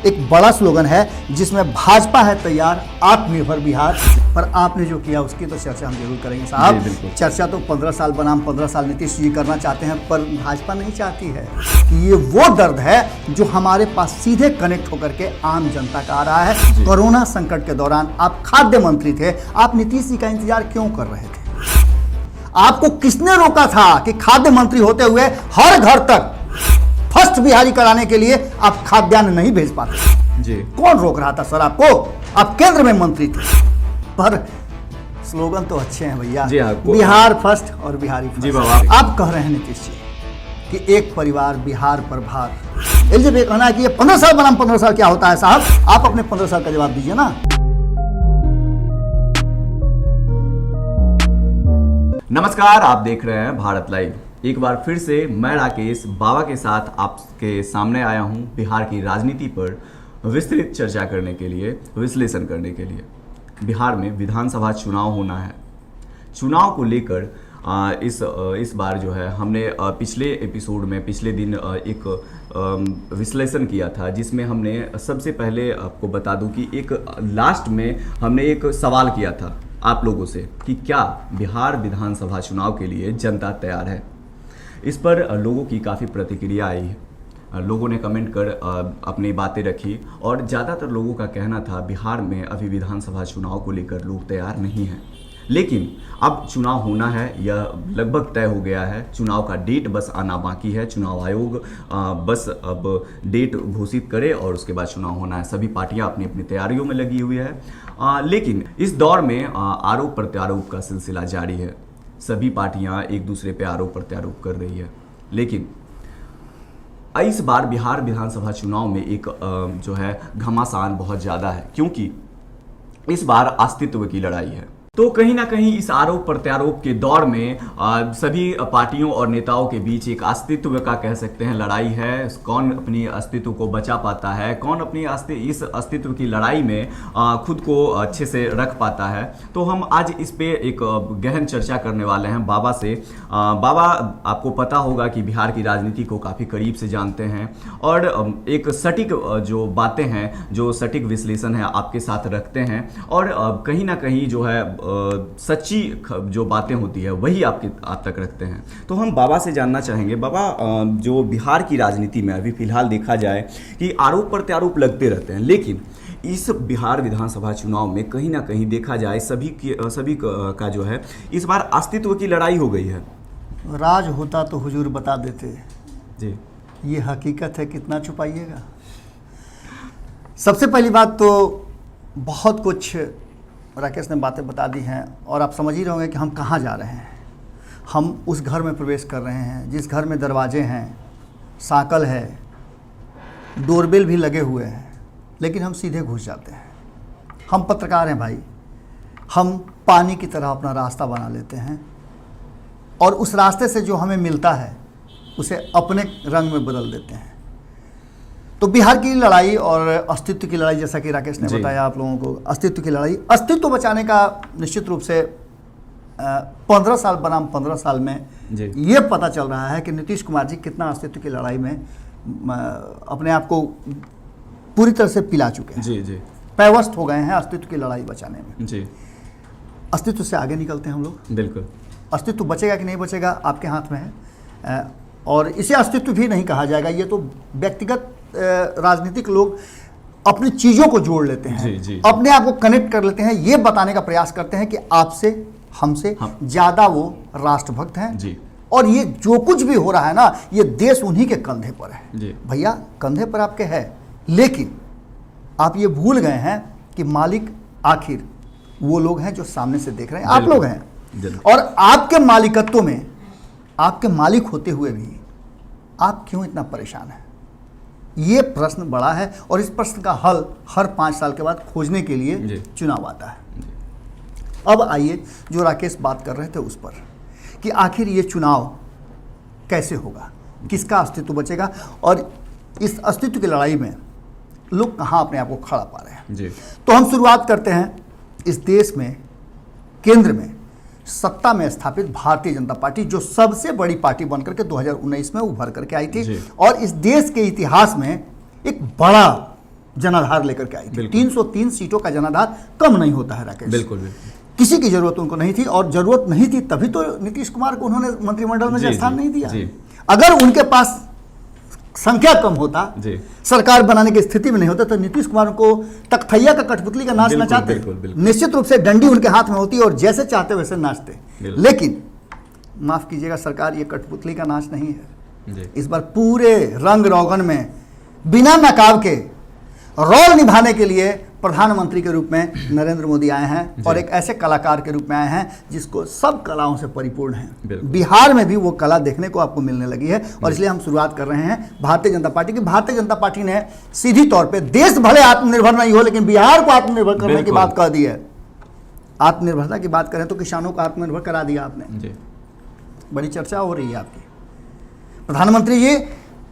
एक बड़ा स्लोगन है जिसमें भाजपा है तैयार, आत्मनिर्भर बिहार। पर आपने जो किया उसकी तो चर्चा हम जरूर करेंगे साहब। चर्चा तो 15 साल बनाम 15 साल नीतीश जी करना चाहते हैं, पर भाजपा नहीं चाहती है कि ये वो दर्द है जो हमारे पास सीधे कनेक्ट होकर के आम जनता का आ रहा है। कोरोना संकट के दौरान आप खाद्य मंत्री थे, आप नीतीश जी का इंतजार क्यों कर रहे थे? आपको किसने रोका था कि खाद्य मंत्री होते हुए हर घर तक फर्स्ट बिहारी कराने के लिए आप खाद्यान्न नहीं भेज पाते जी? कौन रोक रहा था सर आपको? आप केंद्र में मंत्री थे। पर स्लोगन तो अच्छे हैं भैया, बिहार फर्स्ट और बिहारी फर्स्ट। जी बाबा, आप कह रहे हैं नीतीश जी कि एक परिवार बिहार पर भार। एलजेपी कहना है कि ये 15 साल बनाम 15 साल क्या होता है साहब? आप अपने 15 साल का जवाब दीजिए ना। नमस्कार, आप देख रहे हैं भारत लाइव। एक बार फिर से मैं राकेश बाबा के साथ आपके सामने आया हूं बिहार की राजनीति पर विस्तृत चर्चा करने के लिए, विश्लेषण करने के लिए। बिहार में विधानसभा चुनाव होना है। चुनाव को लेकर इस बार जो है हमने पिछले एपिसोड में पिछले दिन एक विश्लेषण किया था, जिसमें हमने सबसे पहले आपको बता दूं कि एक लास्ट में हमने एक सवाल किया था आप लोगों से कि क्या बिहार विधानसभा चुनाव के लिए जनता तैयार है। इस पर लोगों की काफ़ी प्रतिक्रिया आई है। लोगों ने कमेंट कर अपनी बातें रखी और ज़्यादातर लोगों का कहना था बिहार में अभी विधानसभा चुनाव को लेकर लोग तैयार नहीं हैं। लेकिन अब चुनाव होना है, यह लगभग तय हो गया है। चुनाव का डेट बस आना बाकी है। चुनाव आयोग बस अब डेट घोषित करे और उसके बाद चुनाव होना है। सभी पार्टियां अपनी अपनी तैयारियों में लगी हुई है। लेकिन इस दौर में आरोप प्रत्यारोप का सिलसिला जारी है। सभी पार्टियां एक दूसरे पे आरोप प्रत्यारोप कर रही है। लेकिन इस बार बिहार विधानसभा चुनाव में एक जो है घमासान बहुत ज़्यादा है, क्योंकि इस बार अस्तित्व की लड़ाई है। तो कहीं ना कहीं इस आरोप प्रत्यारोप के दौर में सभी पार्टियों और नेताओं के बीच एक अस्तित्व का कह सकते हैं लड़ाई है। कौन अपनी अस्तित्व को बचा पाता है, कौन अपनी इस अस्तित्व की लड़ाई में खुद को अच्छे से रख पाता है। तो हम आज इस पे एक गहन चर्चा करने वाले हैं बाबा से। बाबा, आपको पता होगा कि बिहार की राजनीति को काफ़ी करीब से जानते हैं और एक सटीक जो बातें हैं, जो सटीक विश्लेषण है आपके साथ रखते हैं और कहीं ना कहीं जो है सच्ची जो बातें होती है वही आप तक रखते हैं। तो हम बाबा से जानना चाहेंगे, बाबा जो बिहार की राजनीति में अभी फिलहाल देखा जाए कि आरोप प्रत्यारोप लगते रहते हैं, लेकिन इस बिहार विधानसभा चुनाव में कहीं ना कहीं देखा जाए सभी का जो है इस बार अस्तित्व की लड़ाई हो गई है। राज होता तो हुजूर बता देते जी, ये हकीकत है, कितना छुपाइएगा। सबसे पहली बात तो बहुत कुछ राकेश ने बातें बता दी हैं और आप समझ ही रहे होंगे कि हम कहाँ जा रहे हैं। हम उस घर में प्रवेश कर रहे हैं जिस घर में दरवाजे हैं, साकल है, डोरबेल भी लगे हुए हैं, लेकिन हम सीधे घुस जाते हैं। हम पत्रकार हैं भाई, हम पानी की तरह अपना रास्ता बना लेते हैं और उस रास्ते से जो हमें मिलता है उसे अपने रंग में बदल देते हैं। तो बिहार की लड़ाई और अस्तित्व की लड़ाई, जैसा कि राकेश ने बताया आप लोगों को, अस्तित्व की लड़ाई, अस्तित्व बचाने का निश्चित रूप से 15 साल बनाम 15 साल में ये पता चल रहा है कि नीतीश कुमार जी कितना अस्तित्व की लड़ाई में अपने आप को पूरी तरह से पिला चुके हैं। जी जी, पैवस्त हो गए हैं अस्तित्व की लड़ाई बचाने में। जी, अस्तित्व से आगे निकलते हैं हम लोग। बिल्कुल, अस्तित्व बचेगा कि नहीं बचेगा आपके हाथ में है और इसे अस्तित्व भी नहीं कहा जाएगा। ये तो व्यक्तिगत राजनीतिक लोग अपनी चीज़ों को जोड़ लेते हैं, जी, अपने आप को कनेक्ट कर लेते हैं, ये बताने का प्रयास करते हैं कि आपसे हमसे ज़्यादा वो राष्ट्रभक्त हैं जी। और ये जो कुछ भी हो रहा है ना, ये देश उन्हीं के कंधे पर है भैया, कंधे पर आपके है। लेकिन आप ये भूल गए हैं कि मालिक आखिर वो लोग हैं जो सामने से देख रहे हैं, आप लोग हैं। और आपके मालिकत्व में, आपके मालिक होते हुए भी आप क्यों इतना परेशान हैं? ये प्रश्न बड़ा है और इस प्रश्न का हल हर 5 साल के बाद खोजने के लिए चुनाव आता है। अब आइए जो राकेश बात कर रहे थे उस पर कि आखिर ये चुनाव कैसे होगा, किसका अस्तित्व बचेगा और इस अस्तित्व की लड़ाई में लोग कहाँ अपने आप को खड़ा पा रहे हैं। तो हम शुरुआत करते हैं इस देश में केंद्र में सत्ता में स्थापित भारतीय जनता पार्टी, जो सबसे बड़ी पार्टी बनकर के 2019 में उभर करके आई थी और इस देश के इतिहास में एक बड़ा जनाधार लेकर के आई थी। बिल्कुल। 303 सीटों का जनाधार कम नहीं होता है राकेश। बिल्कुल बिल्कुल। किसी की जरूरत उनको नहीं थी, और जरूरत नहीं थी तभी तो नीतीश कुमार को उन्होंने मंत्रिमंडल में जी, स्थान जी, नहीं दिया। जी। अगर उनके पास संख्या कम होता, जी। सरकार बनाने की स्थिति में नहीं होता, तो नीतीश कुमार को तख्तैया का कठपुतली का नाच बिल्कुल, नचाते। बिल्कुल, बिल्कुल। निश्चित रूप से डंडी उनके हाथ में होती और जैसे चाहते वैसे नाचते। बिल्कुल। लेकिन माफ कीजिएगा सरकार, ये कठपुतली का नाच नहीं है। जी। इस बार पूरे रंग रोगन में बिना नकाब के रोल निभाने के लिए प्रधानमंत्री के रूप में नरेंद्र मोदी आए हैं, और एक ऐसे कलाकार के रूप में आए हैं जिसको सब कलाओं से परिपूर्ण है। बिल्कुल। बिहार में भी वो कला देखने को आपको मिलने लगी है, और इसलिए हम शुरुआत कर रहे हैं भारतीय जनता पार्टी की। भारतीय जनता पार्टी ने सीधी तौर पे देश भले आत्मनिर्भर नहीं हो, लेकिन बिहार को आत्मनिर्भर करने की बिल्कुल। बात कह दी है। आत्मनिर्भरता की बात करें तो किसानों को आत्मनिर्भर करा दिया आपने। जी। बड़ी चर्चा हो रही है आपकी। प्रधानमंत्री जी,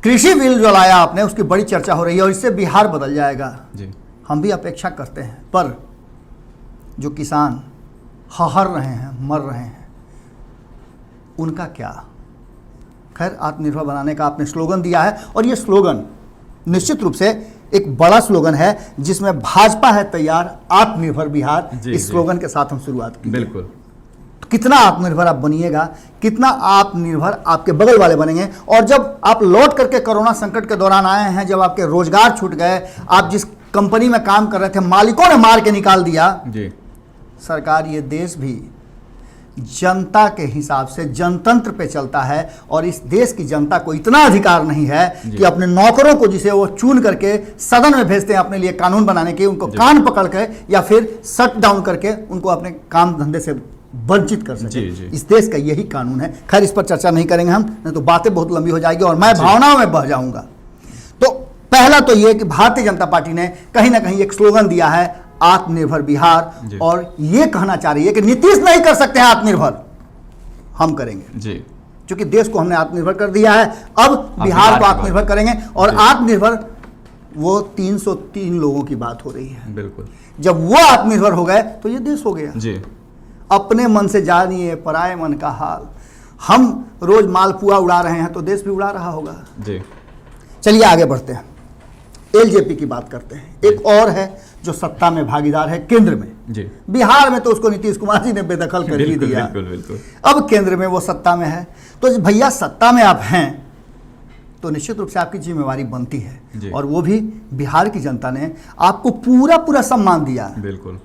कृषि बिल जो लाया आपने, उसकी बड़ी चर्चा हो रही है, और इससे बिहार बदल जाएगा। जी। हम भी अपेक्षा करते हैं, पर जो किसान हहर रहे हैं, मर रहे हैं, उनका क्या? खैर, आत्मनिर्भर बनाने का आपने स्लोगन दिया है, और ये स्लोगन निश्चित रूप से एक बड़ा स्लोगन है जिसमें भाजपा है तैयार, आत्मनिर्भर बिहार। जी, इस जी। स्लोगन के साथ हम शुरुआत की। बिल्कुल। कितना आत्मनिर्भर आप बनिएगा, कितना आत्मनिर्भर आपके बगल वाले बनेंगे। और जब आप लौट करके कोरोना संकट के दौरान आए हैं, जब आपके रोजगार छूट गए, आप जिस कंपनी में काम कर रहे थे मालिकों ने मार के निकाल दिया। जी। सरकार, ये देश भी जनता के हिसाब से जनतंत्र पे चलता है, और इस देश की जनता को इतना अधिकार नहीं है कि अपने नौकरों को, जिसे वो चुन करके सदन में भेजते हैं अपने लिए कानून बनाने के, उनको कान पकड़ के या फिर शट डाउन करके उनको अपने काम धंधे से वंचित कर सके। जी, जी। इस देश का यही कानून है। खैर, इस पर चर्चा नहीं करेंगे हम, नहीं तो बातें बहुत लंबी हो जाएगी और मैं भावनाओं में बह जाऊंगा। तो पहला तो ये कि भारतीय जनता पार्टी ने कहीं ना कहीं एक स्लोगन दिया है, आत्मनिर्भर बिहार, जी। और ये कहना चाह रही है कि नीतीश नहीं कर सकते हैं आत्मनिर्भर, हम करेंगे। जी। क्योंकि देश को हमने आत्मनिर्भर कर दिया है, अब बिहार को आत्मनिर्भर करेंगे। और जी। आत्मनिर्भर, वो 303 लोगों की बात हो रही है। बिल्कुल। जब वो आत्मनिर्भर हो गए तो ये देश हो गया। जी। अपने मन से जानिए पराये मन का हाल। हम रोज मालपुआ उड़ा रहे हैं तो देश भी उड़ा रहा होगा। जी। चलिए आगे बढ़ते हैं, एलजेपी की बात करते हैं। एक और है जो सत्ता में भागीदार है केंद्र में। जी। बिहार में तो उसको नीतीश कुमार जी ने बेदखल कर ही बिल्कुल दिया। बिल्कुल बिल्कुल। अब केंद्र में वो सत्ता में है, तो भैया सत्ता में आप हैं तो निश्चित रूप से आपकी जिम्मेवारी बनती है, जी। और वो भी बिहार की जनता ने आपको पूरा पूरा सम्मान दिया। बिल्कुल।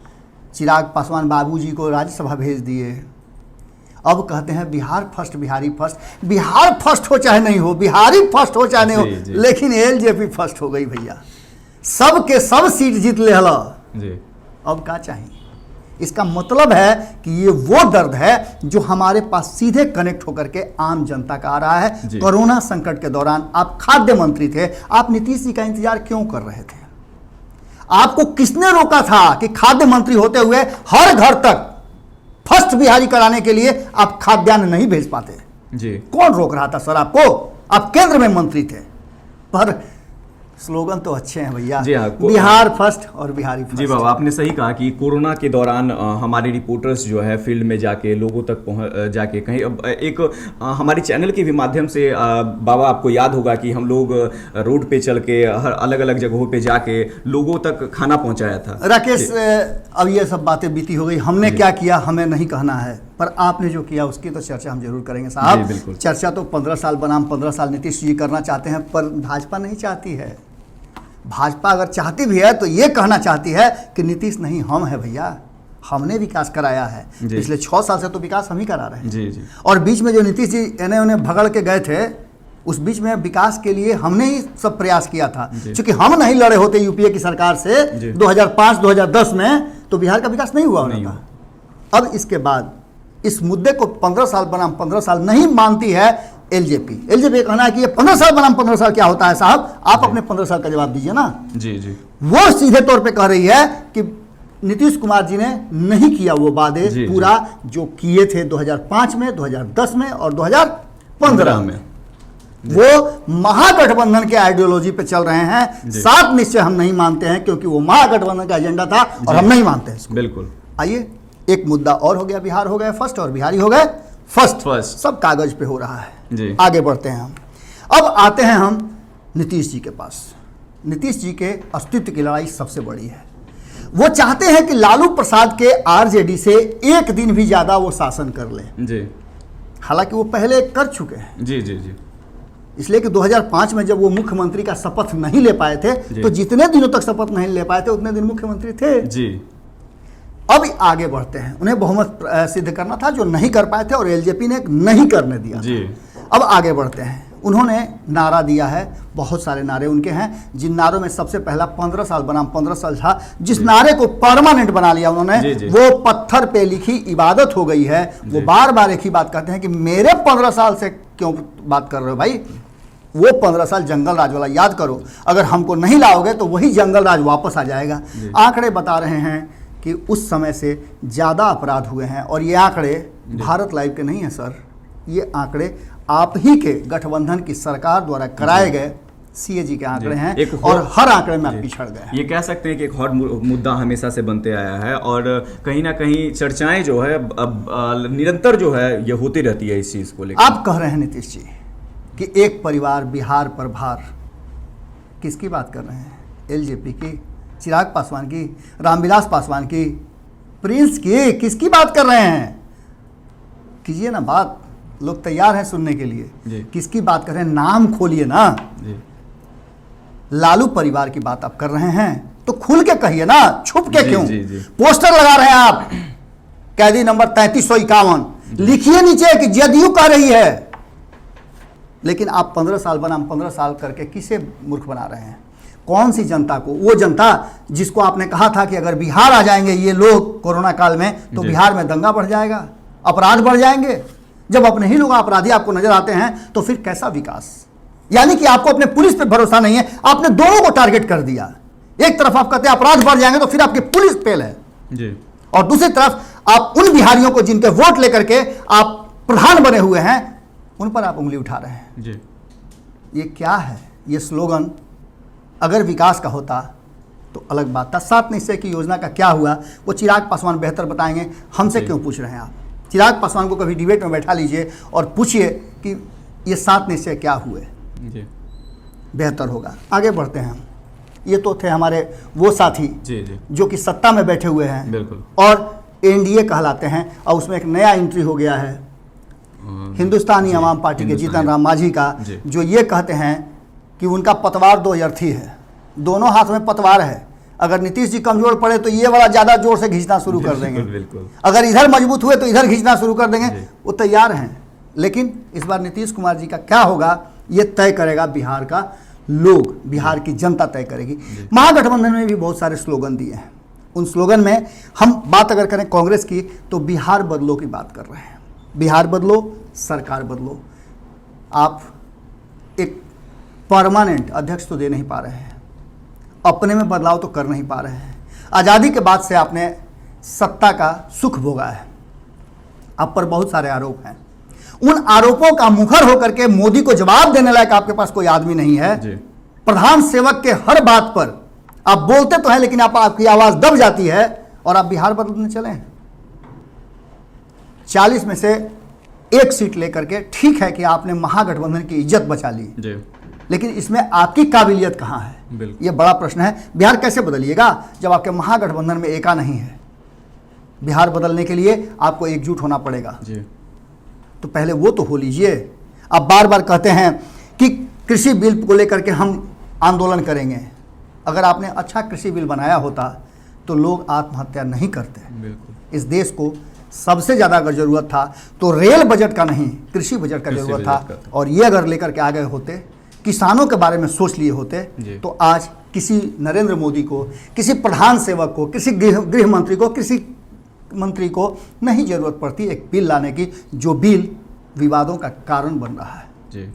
चिराग पासवान बाबूजी को राज्यसभा भेज दिए। अब कहते हैं Bihar first, Bihari first. Bihar first हो चाहे नहीं हो, बिहारी फर्स्ट हो चाहे नहीं जी, हो, जी। लेकिन एलजेपी फर्स्ट हो गई भैया। सब के सब सीट जीत ले हला। जी। अब क्या चाहिए? इसका मतलब है कि ये वो दर्द है जो हमारे पास सीधे कनेक्ट होकर के आम जनता का आ रहा है। जी। कोरोना संकट के दौरान आप खाद्य मंत्री थे, आप नीतीश जी का इंतजार क्यों कर रहे थे? आपको किसने रोका था कि खाद्य मंत्री होते हुए हर घर तक फर्स्ट बिहारी कराने के लिए आप खाद्यान्न नहीं भेज पाते? जी। कौन रोक रहा था सर आपको? आप केंद्र में मंत्री थे। पर स्लोगन तो अच्छे हैं भैया, जी हाँ, बिहार फर्स्ट और बिहारी फर्स्ट। जी बाबा, आपने सही कहा कि कोरोना के दौरान हमारे रिपोर्टर्स जो है फील्ड में जाके लोगों तक पहुंच जाके कहीं एक हमारे चैनल के भी माध्यम से बाबा आपको याद होगा कि हम लोग रोड पे चल के हर अलग अलग जगहों पे जाके लोगों तक खाना पहुंचाया था। राकेश, अब ये सब बातें बीती हो गई, हमने क्या किया हमें नहीं कहना है, पर आपने जो किया उसकी तो चर्चा हम जरूर करेंगे साहब। जी, बिल्कुल। चर्चा तो 15 साल बनाम 15 साल नीतीश जी करना चाहते हैं, पर भाजपा नहीं चाहती है। भाजपा अगर चाहती भी है तो ये कहना चाहती है कि नीतीश नहीं, हम है भैया, हमने विकास कराया है। पिछले 6 साल से तो विकास हम ही करा रहे हैं। जी जी। और बीच में जो नीतीश जी इन्हें उन्हें भगड़ के गए थे, उस बीच में विकास के लिए हमने ही सब प्रयास किया था। क्योंकि हम नहीं लड़े होते यूपीए की सरकार से 2005-2010 में, तो बिहार का विकास नहीं हुआ होता। अब इसके बाद इस मुद्दे को 15 साल बनाम 15 साल नहीं मानती है एलजेपी। एलजेपी कहना है कि ये 15 साल बनाम 15 साल क्या होता है साहब? आप अपने 15 साल का जवाब दीजिए ना। जी जी। वो सीधे तौर पे कह रही है कि नीतीश कुमार जी ने नहीं किया वो वादे पूरा जो किए थे 2005 में, 2010 में और 2015 में। वो महागठबंधन के आइडियोलॉजी पे चल रहे हैं। 7 निश्चय हम नहीं मानते हैं क्योंकि वो महागठबंधन का एजेंडा था और हम नहीं मानते हैं इसको। बिल्कुल। आइए, एक मुद्दा और हो गया, बिहार हो गए फर्स्ट और बिहारी हो गए फर्स्ट। सब कागज पे हो रहा है। जी। आगे बढ़ते हैं हम। अब आते हैं हम नीतीश जी के पास। नीतीश जी के अस्तित्व की लड़ाई सबसे बड़ी है। वो चाहते हैं कि लालू प्रसाद के आरजेडी से एक दिन भी ज़्यादा वो शासन कर ले जी। हालांकि वो पहले कर चुके हैं जी जी जी। इसलिए कि 2005 में जब वो मुख्यमंत्री का शपथ नहीं ले पाए थे तो जितने दिनों तक शपथ नहीं ले पाए थे उतने दिन मुख्यमंत्री थे जी। अब आगे बढ़ते हैं, उन्हें बहुमत सिद्ध करना था जो नहीं कर पाए थे और एलजेपी ने नहीं करने दिया जी। अब आगे बढ़ते हैं। उन्होंने नारा दिया है, बहुत सारे नारे उनके हैं, जिन नारों में सबसे पहला 15 साल बनाम 15 साल था, जिस नारे को परमानेंट बना लिया उन्होंने, वो पत्थर पे लिखी इबादत हो गई है। वो बार बार एक ही बात कहते हैं कि मेरे 15 साल से क्यों बात कर रहे हो भाई, वो 15 साल जंगल राज वाला याद करो, अगर हमको नहीं लाओगे तो वही जंगल राज वापस आ जाएगा। आंकड़े बता रहे हैं कि उस समय से ज़्यादा अपराध हुए हैं और ये आंकड़े भारत लाइव के नहीं हैं सर, ये आंकड़े आप ही के गठबंधन की सरकार द्वारा कराए गए सीएजी के आंकड़े हैं और हर आंकड़े में आप पिछड़ गए। ये कह सकते हैं कि एक हॉट मुद्दा हमेशा से बनते आया है और कहीं ना कहीं चर्चाएं जो है अब निरंतर जो है ये होती रहती है इस चीज़ को लेकर। आप कह रहे हैं नीतीश जी कि एक परिवार बिहार पर भार, किसकी बात कर रहे हैं? एलजेपी की, चिराग पासवान की, रामविलास पासवान की, प्रिंस की, किसकी बात कर रहे हैं? कीजिए ना बात, लोग तैयार हैं सुनने के लिए। किसकी बात कर रहे हैं? नाम खोलिए ना जी। लालू परिवार की बात आप कर रहे हैं तो खुल के कहिए ना, छुप के क्यों? पोस्टर लगा रहे हैं आप, कैदी नंबर 3351 लिखिए नीचे कि जदयू कह रही है, लेकिन आप 15 साल बनाम 15 साल करके किसे मूर्ख बना रहे हैं? कौन सी जनता को? वो जनता जिसको आपने कहा था कि अगर बिहार आ जाएंगे ये लोग कोरोना काल में तो बिहार में दंगा बढ़ जाएगा, अपराध बढ़ जाएंगे। जब अपने ही लोग अपराधी आपको नजर आते हैं तो फिर कैसा विकास? यानी कि आपको अपने पुलिस पे भरोसा नहीं है, आपने दोनों को टारगेट कर दिया। एक तरफ आप कहते हैं अपराध बढ़ जाएंगे तो फिर आपकी पुलिस फेल है जी। और दूसरी तरफ आप उन बिहारियों को जिनके वोट लेकर के आप प्रधान बने हुए हैं उन पर आप उंगली उठा रहे हैं जी। ये क्या है? ये स्लोगन अगर विकास का होता तो अलग बात था। 7 निश्चय की योजना का क्या हुआ वो चिराग पासवान बेहतर बताएंगे, हमसे क्यों पूछ रहे हैं आप? चिराग पासवान को कभी डिबेट में बैठा लीजिए और पूछिए कि ये 7 निश्चय क्या हुए जी। बेहतर होगा। आगे बढ़ते हैं। ये तो थे हमारे वो साथी जी जी। जो कि सत्ता में बैठे हुए हैं बिल्कुल और एनडीए कहलाते हैं, और उसमें एक नया एंट्री हो गया है हिंदुस्तानी अवाम पार्टी के जीतन राम मांझी का, जो ये कहते हैं कि उनका पतवार 2 अर्थी है, दोनों हाथ में पतवार है। अगर नीतीश जी कमजोर पड़े तो ये वाला ज़्यादा जोर से खींचना शुरू कर देंगे, अगर इधर मजबूत हुए तो इधर खींचना शुरू कर देंगे। वो तैयार हैं, लेकिन इस बार नीतीश कुमार जी का क्या होगा ये तय करेगा बिहार का लोग, बिहार की जनता तय करेगी। महागठबंधन में भी बहुत सारे स्लोगन दिए हैं। उन स्लोगन में हम बात अगर करें कांग्रेस की तो बिहार बदलो की बात कर रहे हैं। बिहार बदलो, सरकार बदलो। आप एक परमानेंट अध्यक्ष तो दे नहीं पा रहे हैं, अपने में बदलाव तो कर नहीं पा रहे हैं। आज़ादी के बाद से आपने सत्ता का सुख भोगा है, आप पर बहुत सारे आरोप हैं। उन आरोपों का मुखर होकर के मोदी को जवाब देने लायक आपके पास कोई आदमी नहीं है। प्रधान सेवक के हर बात पर आप बोलते तो हैं लेकिन आपकी आवाज दब जाती है और आप बिहार बदलने चले हैं। 40 में से 1 सीट लेकर के ठीक है कि आपने महागठबंधन की इज्जत बचा ली जी। लेकिन इसमें आपकी काबिलियत कहाँ है? यह बड़ा प्रश्न है। बिहार कैसे बदलिएगा जब आपके महागठबंधन में एका नहीं है? बिहार बदलने के लिए आपको एकजुट होना पड़ेगा जी। तो पहले वो तो हो लीजिए। आप बार बार कहते हैं कि कृषि बिल को लेकर के हम आंदोलन करेंगे। अगर आपने अच्छा कृषि बिल बनाया होता तो लोग आत्महत्या नहीं करते। बिल्कुल। इस देश को सबसे ज़्यादा अगर ज़रूरत था तो रेल बजट का नहीं, कृषि बजट का ज़रूरत था। और ये अगर लेकर के आ गए होते, किसानों के बारे में सोच लिए होते तो आज किसी नरेंद्र मोदी को, किसी प्रधान सेवक को, किसी गृह मंत्री को, किसी मंत्री को नहीं जरूरत पड़ती एक बिल लाने की, जो बिल विवादों का कारण बन रहा है जी।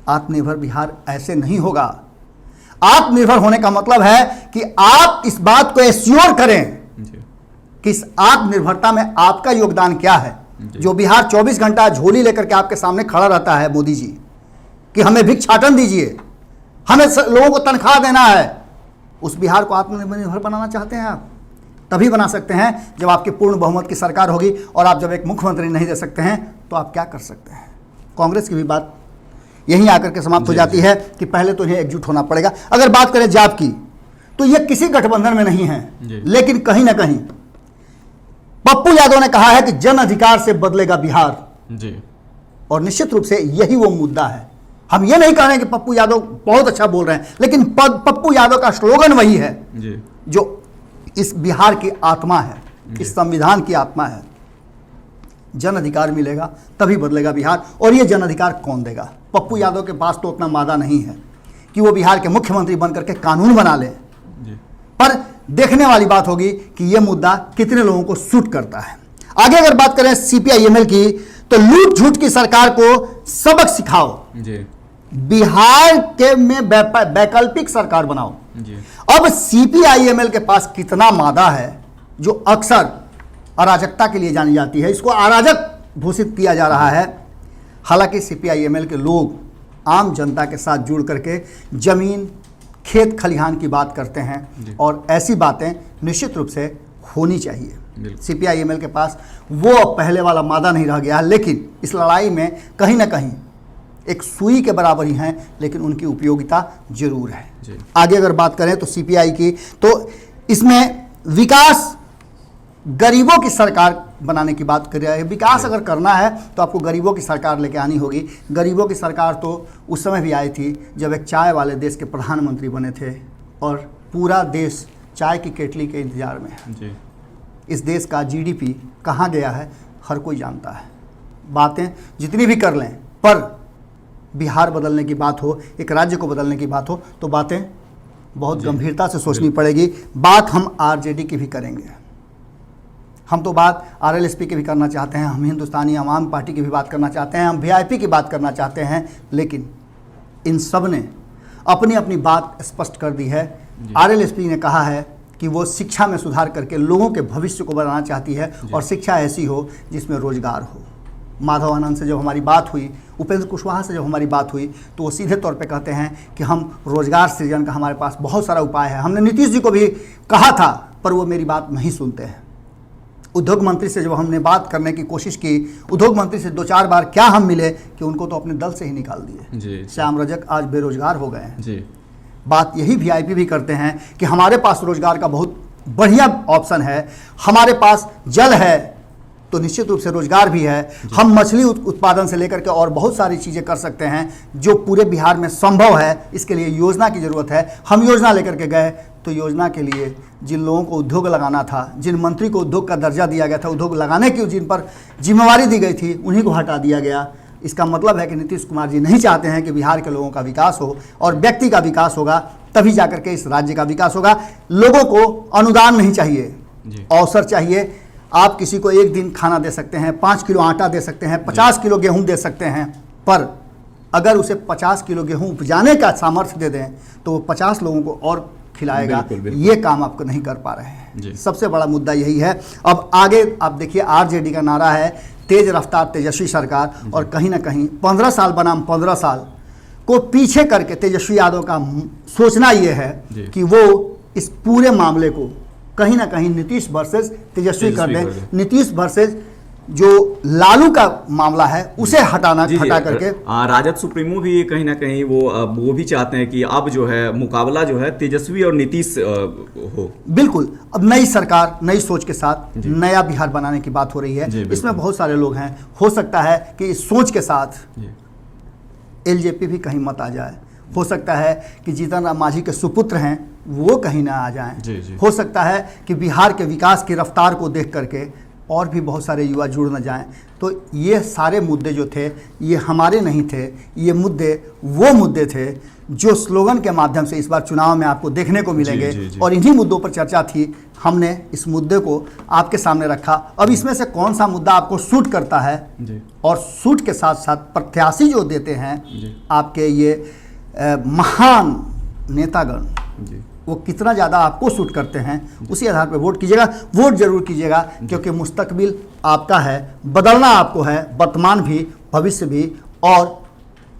आत्मनिर्भर बिहार ऐसे नहीं होगा। आत्मनिर्भर होने का मतलब है कि आप इस बात को एश्योर करें कि इस आत्मनिर्भरता में आपका योगदान क्या है। जो बिहार 24 घंटा झोली लेकर के आपके सामने खड़ा रहता है मोदी जी कि हमें भिक्षाटन दीजिए, हमें लोगों को तनख्वाह देना है, उस बिहार को आत्मनिर्भर बनाना चाहते हैं आप? तभी बना सकते हैं जब आपकी पूर्ण बहुमत की सरकार होगी। और आप जब एक मुख्यमंत्री नहीं दे सकते हैं तो आप क्या कर सकते हैं? कांग्रेस की भी बात यहीं आकर के समाप्त हो जाती है कि पहले तो इन्हें एकजुट होना पड़ेगा। अगर बात करें जाप की तो ये किसी गठबंधन में नहीं है, लेकिन कहीं ना कहीं पप्पू यादव ने कहा है कि जन अधिकार से बदलेगा बिहार जी, और निश्चित रूप से यही वो मुद्दा है। हम ये नहीं कह रहे हैं कि पप्पू यादव बहुत अच्छा बोल रहे हैं, लेकिन पप्पू यादव का स्लोगन वही है जी, जो इस बिहार की आत्मा है, इस संविधान की आत्मा है। जन अधिकार मिलेगा तभी बदलेगा बिहार। और ये जन अधिकार कौन देगा? पप्पू यादव के पास तो उतना मादा नहीं है कि वो बिहार के मुख्यमंत्री बनकर के कानून बना ले, पर देखने वाली बात होगी कि ये मुद्दा कितने लोगों को सूट करता है। आगे अगर बात करें CPI-ML की तो लूट झूठ की सरकार को सबक सिखाओ जी, बिहार के में वैकल्पिक सरकार बनाओ जी। अब CPI-ML के पास कितना मादा है जो अक्सर अराजकता के लिए जानी जाती है, इसको अराजक घोषित किया जा रहा है। हालांकि CPI-ML के लोग आम जनता के साथ जुड़ करके जमीन खेत खलिहान की बात करते हैं और ऐसी बातें निश्चित रूप से होनी चाहिए। CPI-ML के पास वो अब पहले वाला मादा नहीं रह गया है, लेकिन इस लड़ाई में कहीं ना कहीं एक सुई के बराबर ही हैं, लेकिन उनकी उपयोगिता जरूर है। आगे अगर बात करें तो CPI की तो इसमें विकास गरीबों की सरकार बनाने की बात कर रहा है। विकास अगर करना है तो आपको गरीबों की सरकार लेके आनी होगी। गरीबों की सरकार तो उस समय भी आई थी जब एक चाय वाले देश के प्रधानमंत्री बने थे और पूरा देश चाय की केटली के इंतजार में है जी। इस देश का GDP कहाँ गया है हर कोई जानता है। बातें जितनी भी कर लें, पर बिहार बदलने की बात हो, एक राज्य को बदलने की बात हो, तो बातें बहुत गंभीरता से सोचनी पड़ेगी। बात हम RJD की भी करेंगे, हम तो बात RLSP की भी करना चाहते हैं, हम हिंदुस्तानी आवाम पार्टी की भी बात करना चाहते हैं, हम VIP की बात करना चाहते हैं, लेकिन इन सब ने अपनी अपनी बात स्पष्ट कर दी है। RLSP ने कहा है कि वो शिक्षा में सुधार करके लोगों के भविष्य को बनाना चाहती है और शिक्षा ऐसी हो जिसमें रोजगार हो। माधव आनंद से जब हमारी बात हुई, उपेंद्र कुशवाहा से जब हमारी बात हुई, तो वो सीधे तौर पे कहते हैं कि हम रोजगार सृजन का हमारे पास बहुत सारा उपाय है। हमने नीतीश जी को भी कहा था, पर वो मेरी बात नहीं सुनते हैं। उद्योग मंत्री से जब हमने बात करने की कोशिश की, उद्योग मंत्री से 2-4 बार क्या हम मिले कि उनको तो अपने दल से ही निकाल दिए। श्याम रजक आज बेरोजगार हो गए हैं जी। बात यही VIP भी करते हैं कि हमारे पास रोजगार का बहुत बढ़िया ऑप्शन है, हमारे पास जल है तो निश्चित रूप से रोजगार भी है, हम मछली उत्पादन से लेकर के और बहुत सारी चीज़ें कर सकते हैं जो पूरे बिहार में संभव है। इसके लिए योजना की ज़रूरत है। हम योजना लेकर के गए तो योजना के लिए जिन लोगों को उद्योग लगाना था, जिन मंत्री को उद्योग का दर्जा दिया गया था, उद्योग लगाने की जिन पर जिम्मेवारी दी गई थी, उन्हीं को हटा दिया गया। इसका मतलब है कि नीतीश कुमार जी नहीं चाहते हैं कि बिहार के लोगों का विकास हो, और व्यक्ति का विकास होगा तभी जाकर के इस राज्य का विकास होगा। लोगों को अनुदान नहीं चाहिए, अवसर चाहिए। आप किसी को एक दिन खाना दे सकते हैं, 5 किलो आटा दे सकते हैं, 50 किलो गेहूं दे सकते हैं, पर अगर उसे 50 किलो गेहूं उपजाने का सामर्थ्य दे दें तो वो 50 लोगों को और खिलाएगा। ये काम आपको नहीं कर पा रहे हैं। सबसे बड़ा मुद्दा यही है। अब आगे आप देखिए, RJD का नारा है तेज रफ्तार तेजस्वी सरकार, और कहीं ना कहीं 15 साल बनाम 15 साल को पीछे करके तेजस्वी यादव का सोचना ये है कि वो इस पूरे मामले को कहीं ना कहीं नीतीश वर्सेस तेजस्वी कर दें। नीतीश वर्सेस जो लालू का मामला है उसे हटा करके राजद सुप्रीमो भी कहीं ना कहीं वो भी चाहते हैं कि अब जो है मुकाबला जो है तेजस्वी और नीतीश हो। बिल्कुल, अब नई सरकार नई सोच के साथ नया बिहार बनाने की बात हो रही है। इसमें बहुत सारे लोग हैं, हो सकता है कि इस सोच के साथ LJP भी कहीं मत आ जाए, हो सकता है कि जीतन राम मांझी के सुपुत्र हैं वो कहीं ना आ जाएं, हो सकता है कि बिहार के विकास की रफ्तार को देख करके और भी बहुत सारे युवा जुड़ न जाएं। तो ये सारे मुद्दे जो थे ये हमारे नहीं थे, ये मुद्दे वो मुद्दे थे जो स्लोगन के माध्यम से इस बार चुनाव में आपको देखने को मिलेंगे। और इन्हीं मुद्दों पर चर्चा थी, हमने इस मुद्दे को आपके सामने रखा। अब इसमें से कौन सा मुद्दा आपको सूट करता है, और सूट के साथ साथ प्रत्याशी जो देते हैं आपके ये महान नेतागण, वो कितना ज़्यादा आपको सूट करते हैं, उसी आधार पर वोट कीजिएगा। वोट जरूर कीजिएगा, क्योंकि मुस्तकबिल आपका है, बदलना आपको है, वर्तमान भी भविष्य भी। और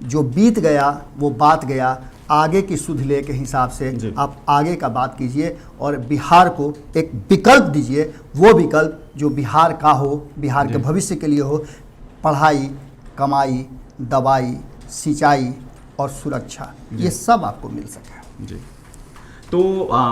जो बीत गया वो बात गया, आगे की सुध ले के हिसाब से आप आगे का बात कीजिए और बिहार को एक विकल्प दीजिए, वो विकल्प जो बिहार का हो, बिहार के भविष्य के लिए हो। पढ़ाई, कमाई, दवाई, सिंचाई और सुरक्षा, ये सब आपको मिल सके। जी। तो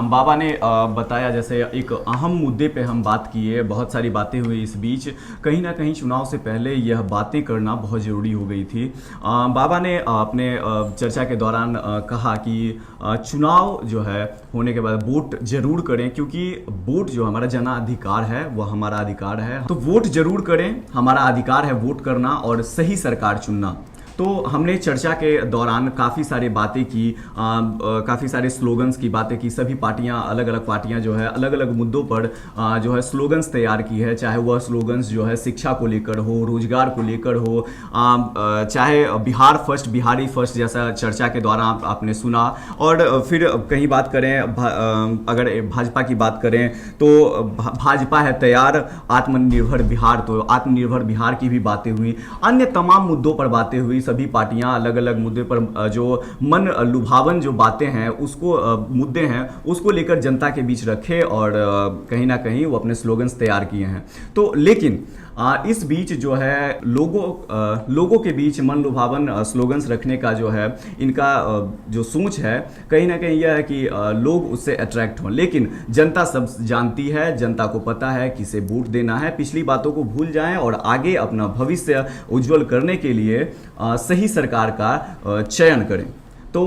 बाबा ने बताया, जैसे एक अहम मुद्दे पे हम बात किए, बहुत सारी बातें हुई इस बीच, कहीं ना कहीं चुनाव से पहले यह बातें करना बहुत ज़रूरी हो गई थी। बाबा ने अपने चर्चा के दौरान कहा कि चुनाव जो है होने के बाद वोट जरूर करें, क्योंकि वोट जो हमारा जनाधिकार है वह हमारा अधिकार है, तो वोट जरूर करें, हमारा अधिकार है वोट करना और सही सरकार चुनना। तो हमने चर्चा के दौरान काफ़ी सारी बातें की, काफ़ी सारे स्लोगन्स की बातें की। सभी पार्टियां, अलग अलग पार्टियां जो है अलग अलग मुद्दों पर जो है स्लोगन्स तैयार की है, चाहे वह स्लोगन्स जो है शिक्षा को लेकर हो, रोजगार को लेकर हो, चाहे बिहार फर्स्ट, बिहारी फर्स्ट जैसा चर्चा के दौरान आपने सुना। और फिर कहीं बात करें, अगर भाजपा की बात करें तो भाजपा है तैयार, आत्मनिर्भर बिहार, तो आत्मनिर्भर बिहार की भी बातें हुई। अन्य तमाम मुद्दों पर बातें हुई। सभी पार्टियां अलग अलग मुद्दे पर जो मन लुभावन जो बातें हैं, उसको मुद्दे हैं, उसको लेकर जनता के बीच रखे और कहीं ना कहीं वो अपने स्लोगन्स तैयार किए हैं। तो लेकिन इस बीच जो है लोगों के बीच मन लुभावन स्लोगन्स रखने का जो है इनका जो सोच है, कहीं ना कहीं यह है कि लोग उससे अट्रैक्ट हों। लेकिन जनता सब जानती है, जनता को पता है किसे वोट देना है। पिछली बातों को भूल जाएं और आगे अपना भविष्य उज्जवल करने के लिए सही सरकार का चयन करें। तो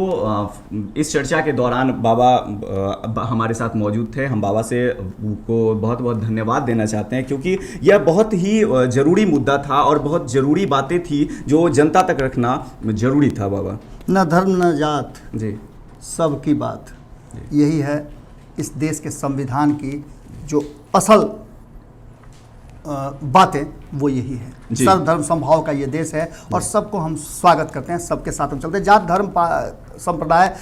इस चर्चा के दौरान बाबा हमारे साथ मौजूद थे। हम बाबा से को बहुत बहुत धन्यवाद देना चाहते हैं, क्योंकि यह बहुत ही ज़रूरी मुद्दा था और बहुत ज़रूरी बातें थी जो जनता तक रखना ज़रूरी था। बाबा, न धर्म न जात जी, सब की बात, यही है इस देश के संविधान की जो असल बातें, वो यही है। सर्वधर्म समभाव का ये देश है और सबको हम स्वागत करते हैं, सबके साथ हम चलते हैं। जात धर्म संप्रदाय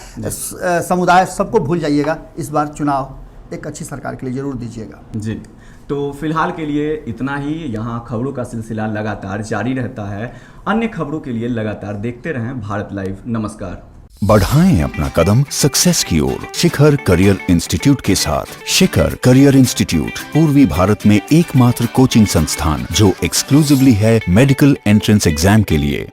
समुदाय सबको भूल जाइएगा। इस बार चुनाव एक अच्छी सरकार के लिए जरूर दीजिएगा। जी, तो फिलहाल के लिए इतना ही। यहाँ खबरों का सिलसिला लगातार जारी रहता है। अन्य खबरों के लिए लगातार देखते रहें भारत लाइव। नमस्कार। बढ़ाएं अपना कदम सक्सेस की ओर शिखर करियर इंस्टीट्यूट के साथ। शिखर करियर इंस्टीट्यूट पूर्वी भारत में एकमात्र कोचिंग संस्थान जो एक्सक्लूसिवली है मेडिकल एंट्रेंस एग्जाम के लिए।